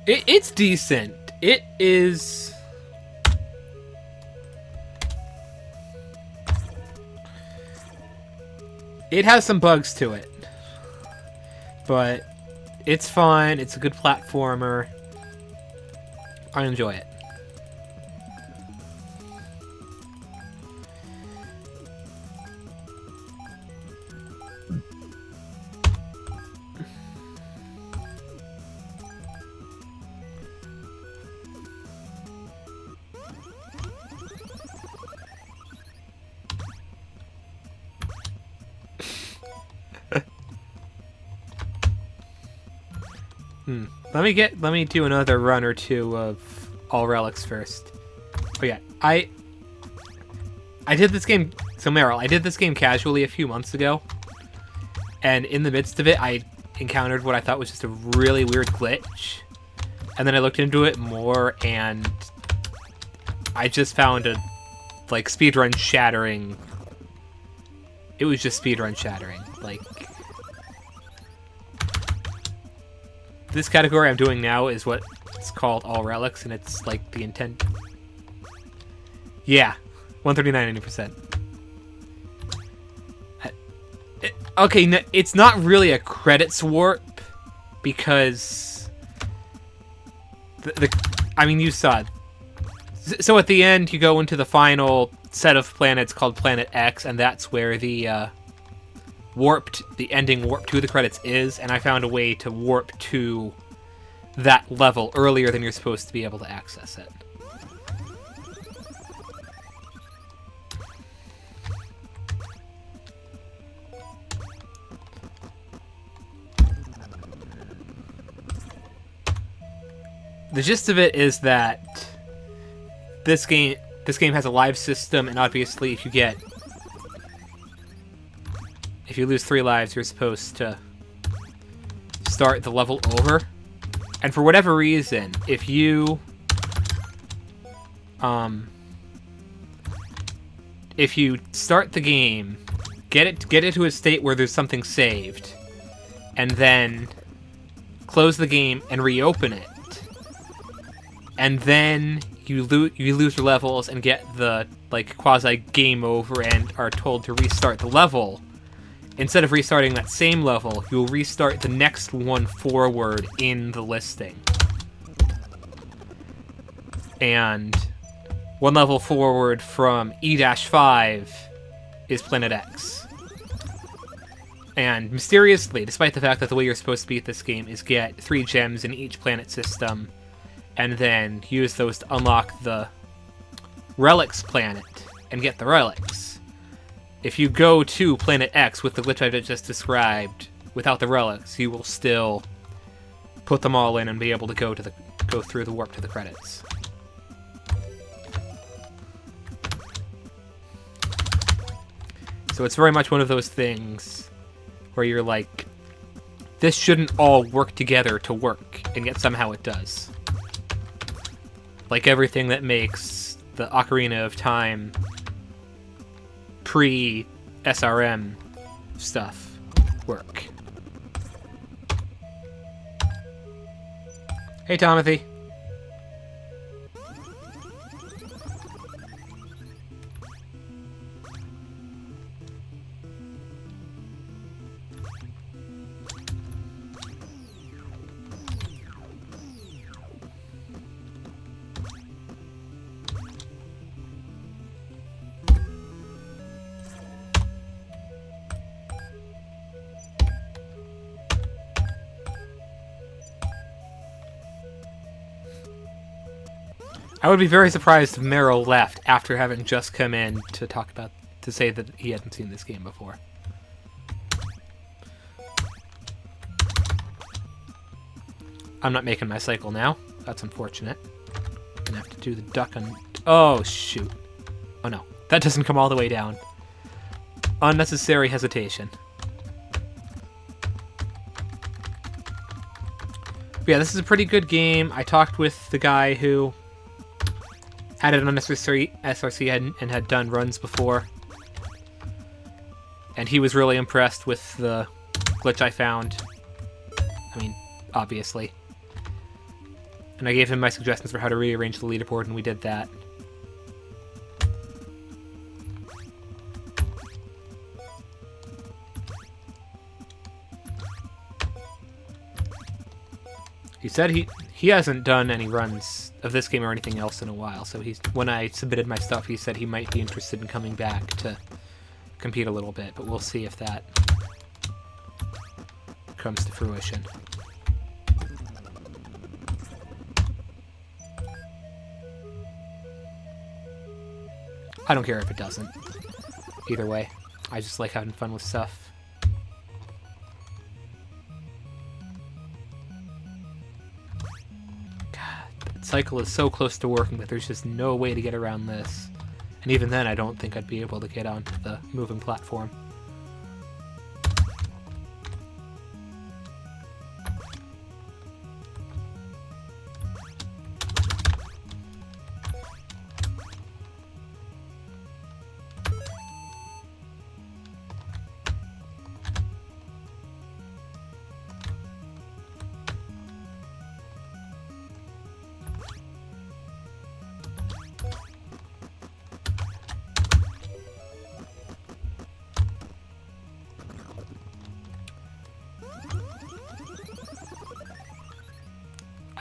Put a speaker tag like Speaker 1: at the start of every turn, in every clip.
Speaker 1: It's decent. It is... It has some bugs to it. But it's fun. It's a good platformer. I enjoy it. Let me do another run or two of All Relics first. Oh yeah, I did this game. So Meryl, I did this game casually a few months ago, and in the midst of it, I encountered what I thought was just a really weird glitch, and then I looked into it more, and I just found a speedrun shattering. It was just speedrun shattering, like. This category I'm doing now is what it's called All Relics, and it's like the intent. Yeah, 139.90%. Okay, it's not really a credits warp because I mean, you saw it. So at the end, you go into the final set of planets called Planet X, and that's where the ending warp to the credits is, and I found a way to warp to that level earlier than you're supposed to be able to access it. The gist of it is that this game has a live system, and obviously if you lose 3 lives, you're supposed to start the level over. And for whatever reason, if you start the game, get it to a state where there's something saved, and then close the game and reopen it, and then you lose your levels and get the quasi game over and are told to restart the level. Instead of restarting that same level, you'll restart the next one forward in the listing. And one level forward from E-5 is Planet X. And mysteriously, despite the fact that the way you're supposed to beat this game is get 3 gems in each planet system, and then use those to unlock the Relics planet and get the Relics. If you go to Planet X with the glitch I just described, without the Relics, you will still put them all in and be able to go through the warp to the credits. So it's very much one of those things where you're like, this shouldn't all work together to work, and yet somehow it does. Like everything that makes the Ocarina of Time pre-SRM stuff work. Hey, Timothy. I would be very surprised if Meryl left after having just come in to say that he hadn't seen this game before. I'm not making my cycle now. That's unfortunate. Gonna have to do the duck on... Oh, shoot. Oh, no. That doesn't come all the way down. Unnecessary hesitation. But yeah, this is a pretty good game. I talked with the guy who had it on SRC and had done runs before. And he was really impressed with the glitch I found. I mean, obviously. And I gave him my suggestions for how to rearrange the leaderboard, and we did that. He said he hasn't done any runs of this game or anything else in a while, so when I submitted my stuff, he said he might be interested in coming back to compete a little bit, but we'll see if that comes to fruition. I don't care if it doesn't. Either way, I just like having fun with stuff. Cycle is so close to working that there's just no way to get around this. And even then, I don't think I'd be able to get onto the moving platform.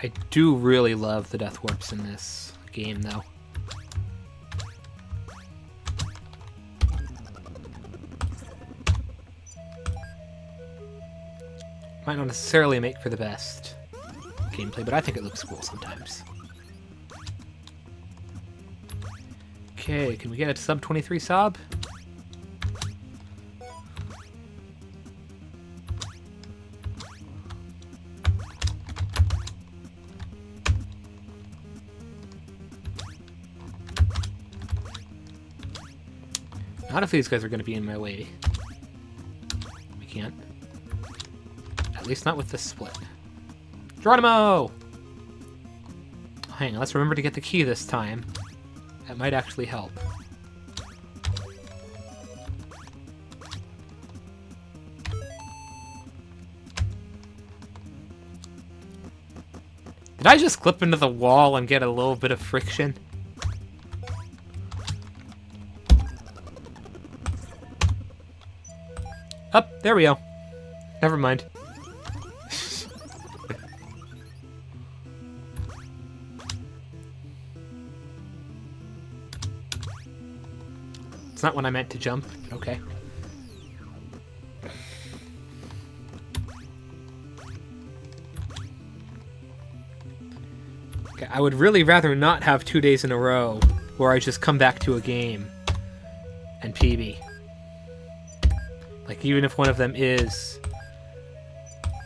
Speaker 1: I do really love the death warps in this game, though. Might not necessarily make for the best gameplay, but I think it looks cool sometimes. Okay, can we get a sub 23 sob? Not if these guys are going to be in my way. We can't. At least not with this split. Geronimo! Hang on, let's remember to get the key this time. That might actually help. Did I just clip into the wall and get a little bit of friction? Up, there we go. Never mind. It's not when I meant to jump. Okay. Okay, I would really rather not have 2 days in a row where I just come back to a game and PB. Like, even if one of them is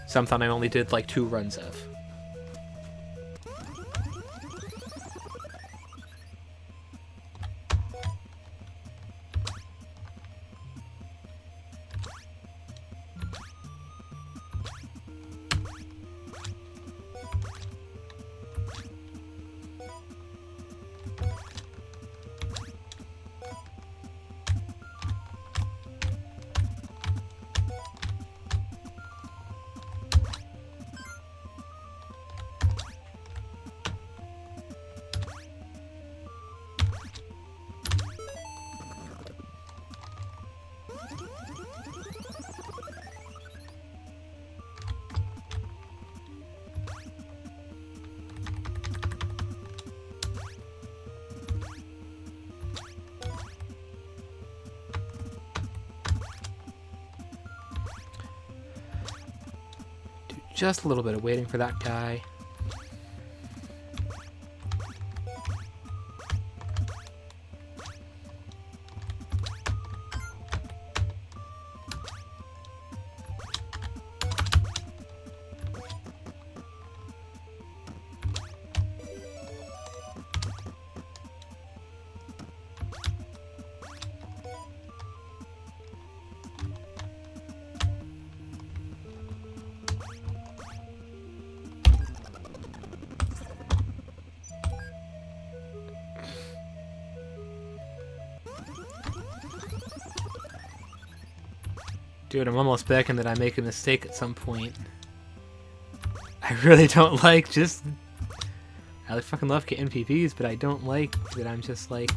Speaker 1: something I only did, like, 2 runs of. Just a little bit of waiting for that guy. Dude, I'm almost begging that I make a mistake at some point. I really don't like just I fucking love getting PBs, but I don't like that I'm just like...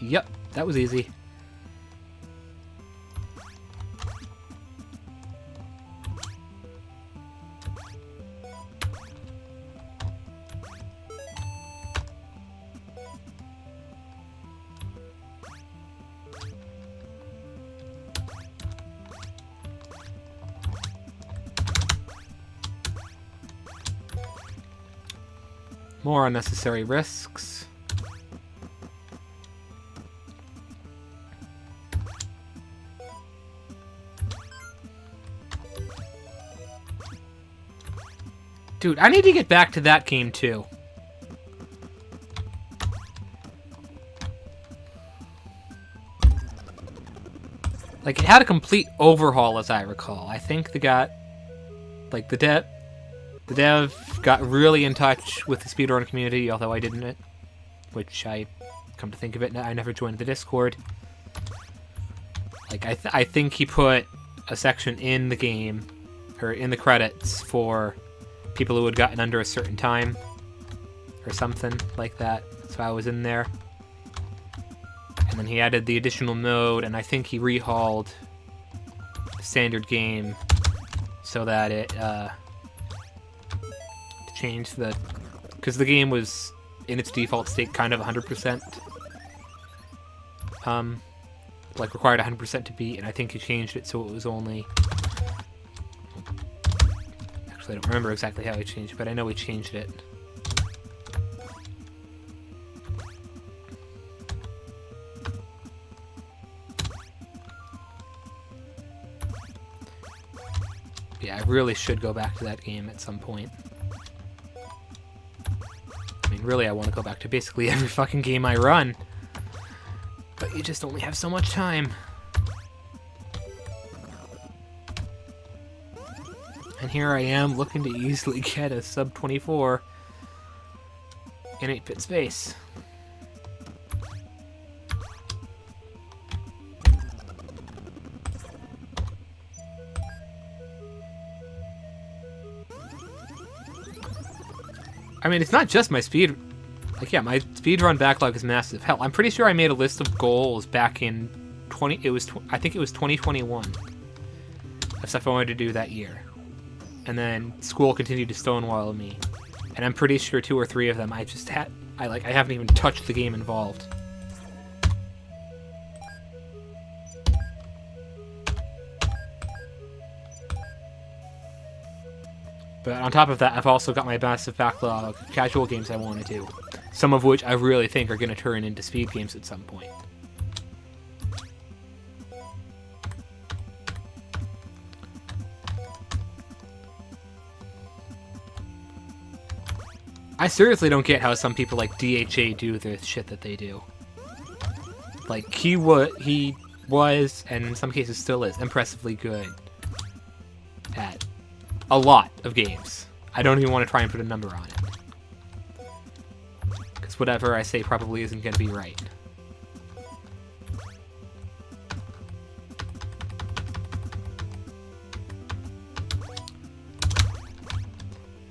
Speaker 1: Yep, that was easy. More unnecessary risks. Dude, I need to get back to that game too. Like, it had a complete overhaul, as I recall. I think they got, like, the dev got really in touch with the speedrun community, although I didn't, which I, come to think of it, I never joined the Discord. Like, I think he put a section in the game, or in the credits, for people who had gotten under a certain time, or something like that. So I was in there. And then he added the additional mode, and I think he rehauled the standard game so that it changed the... Because the game was, in its default state, kind of 100%. Like, required 100% to beat, and I think he changed it so it was only... Actually, I don't remember exactly how he changed it, but I know he changed it. Yeah, I really should go back to that game at some point. I mean, really, I want to go back to basically every fucking game I run. But you just only have so much time. And here I am, looking to easily get a sub 24 in 8-bit space. I mean, it's not just my speed... Like, yeah, my speedrun backlog is massive. Hell, I'm pretty sure I made a list of goals back in I think it was 2021. Of stuff I wanted to do that year. And then school continued to stonewall me. And I'm pretty sure 2 or 3 of them I haven't even touched the game involved. But on top of that, I've also got my massive backlog of casual games I want to do. Some of which I really think are going to turn into speed games at some point. I seriously don't get how some people like DHA do the shit that they do. Like, he was, and in some cases still is, impressively good at a lot of games. I don't even want to try and put a number on it. Because whatever I say probably isn't going to be right.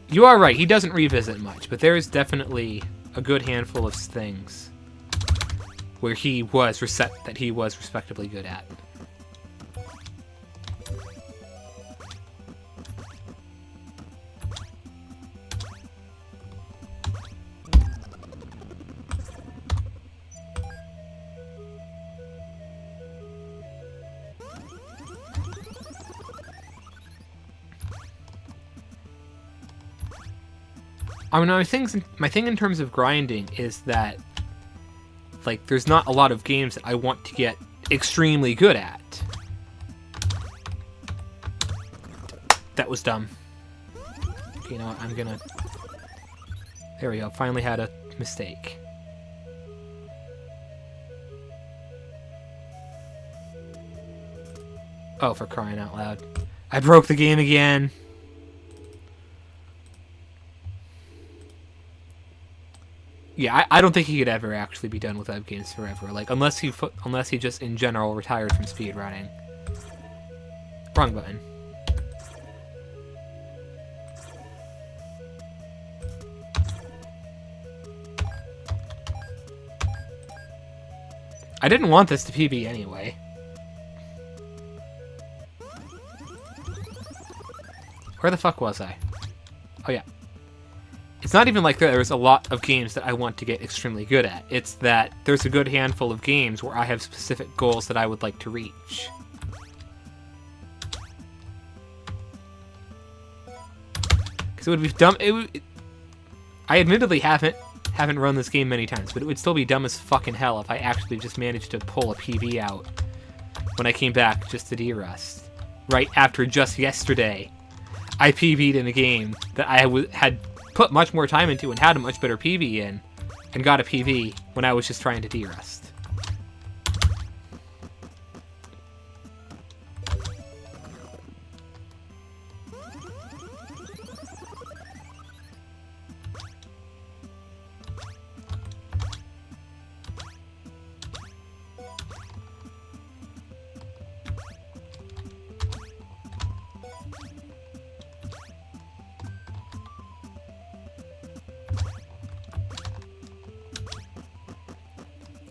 Speaker 1: You are right, he doesn't revisit much, but there is definitely a good handful of things where he was respectably good at. I mean, my thing in terms of grinding is that, like, there's not a lot of games that I want to get extremely good at. That was dumb. Okay, you know what, I'm gonna... There we go, finally had a mistake. Oh, for crying out loud. I broke the game again. Yeah, I don't think he could ever actually be done with web games forever. Like, unless he just in general retired from speedrunning. Wrong button. I didn't want this to PB anyway. Where the fuck was I? Oh yeah. It's not even like there's a lot of games that I want to get extremely good at. It's that there's a good handful of games where I have specific goals that I would like to reach. Because it would be dumb. I admittedly haven't run this game many times, but it would still be dumb as fucking hell if I actually just managed to pull a PB out when I came back just to de-rust. Right after just yesterday, I PB'd in a game that I had put much more time into and had a much better PB in, and got a PB when I was just trying to de-rust.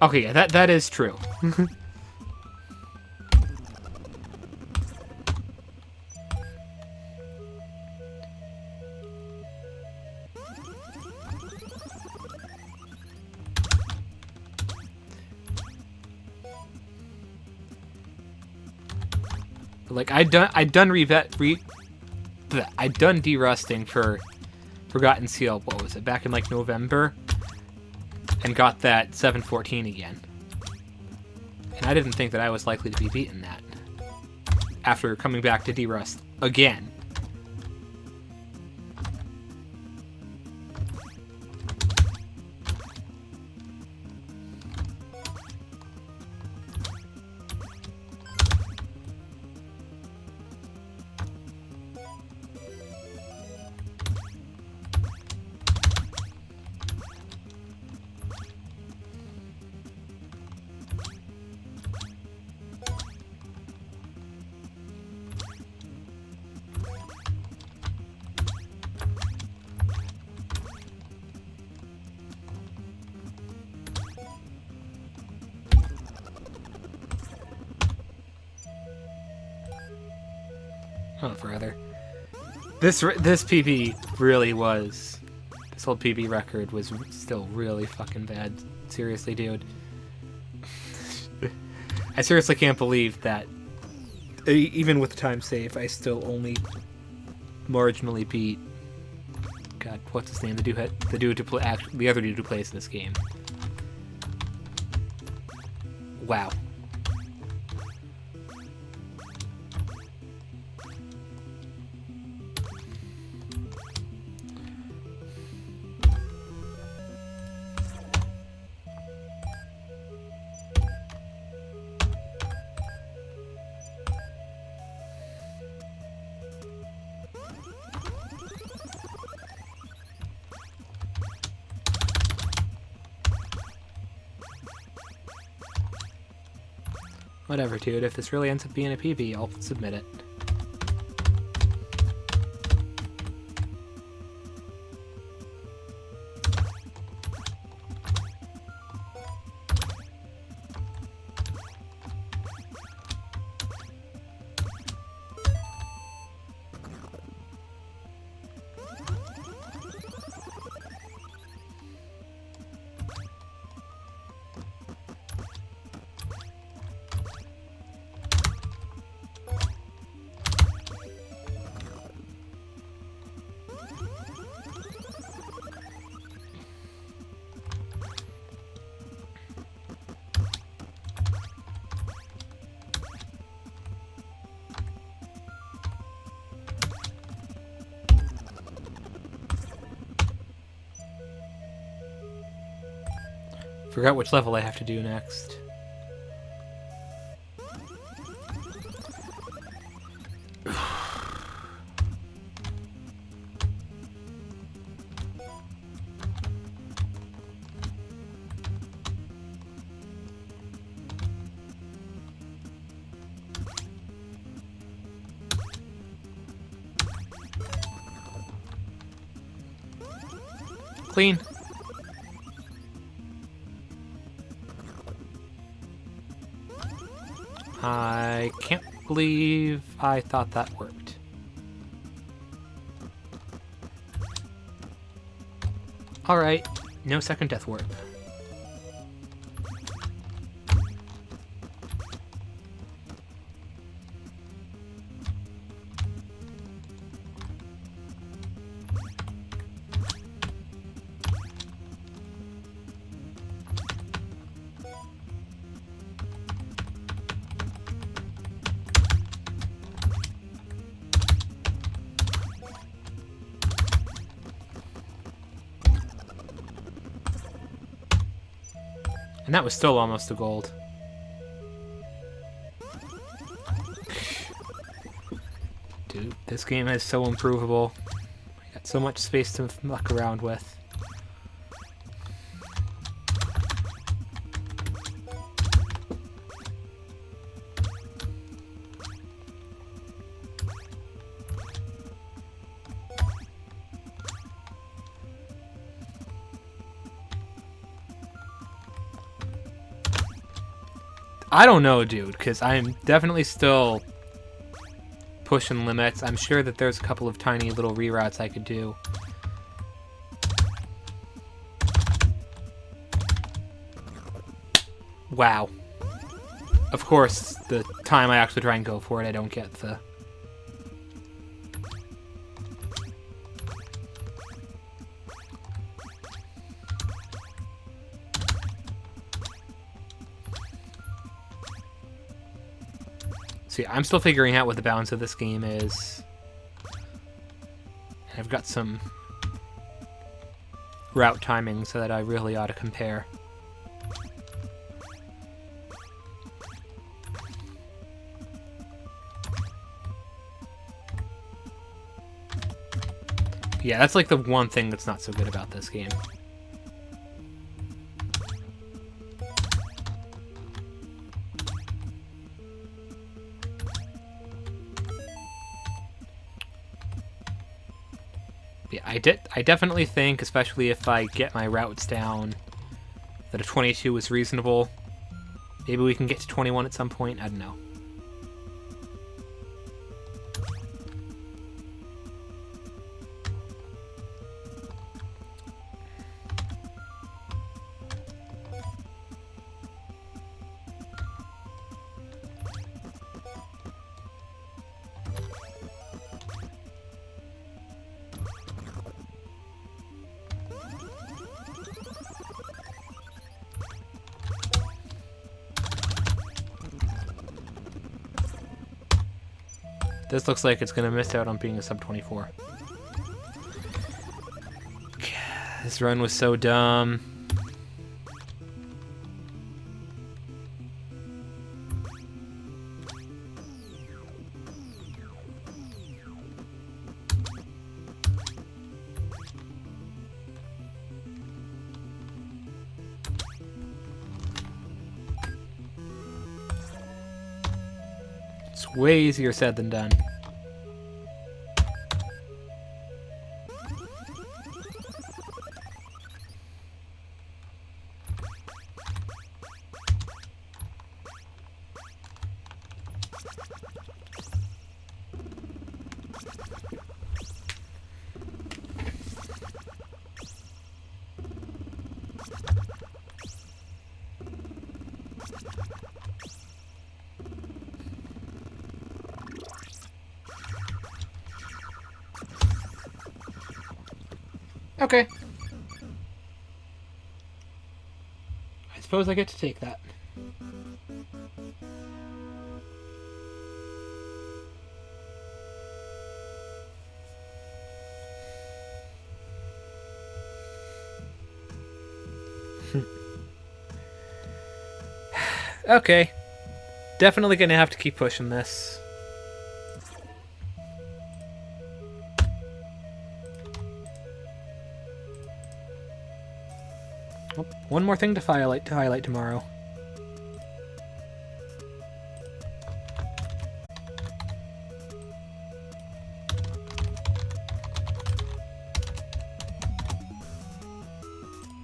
Speaker 1: Okay, yeah, that is true. Like I'd done de-rusting for Forgotten Seal. What was it? Back in like November. And got that 714 again. And I didn't think that I was likely to be beaten that. After coming back to de-rust again. Oh, brother. This PB really was... This whole PB record was still really fucking bad. Seriously, dude. I seriously can't believe that, even with the time save, I still only marginally beat... God, what's his name? The other dude who plays in this game. Wow. Whatever, dude. If this really ends up being a PB, I'll submit it. Forgot which level I have to do next. believe I thought that worked. Alright, no second death warp. And that was still almost a gold. Dude, this game is so improvable. I got so much space to muck around with. I don't know, dude, because I'm definitely still pushing limits. I'm sure that there's a couple of tiny little reroutes I could do. Wow. Of course, the time I actually try and go for it, I don't get the... See, I'm still figuring out what the balance of this game is. And I've got some route timings that I really ought to compare. Yeah, that's like the one thing that's not so good about this game. Yeah, I definitely think, especially if I get my routes down, that a 22 is reasonable. Maybe we can get to 21 at some point, I don't know. This looks like it's going to miss out on being a sub 24. This run was so dumb. It's way easier said than done. Okay. I suppose I get to take that. Okay. Definitely gonna have to keep pushing this. Oh, one more thing to highlight tomorrow.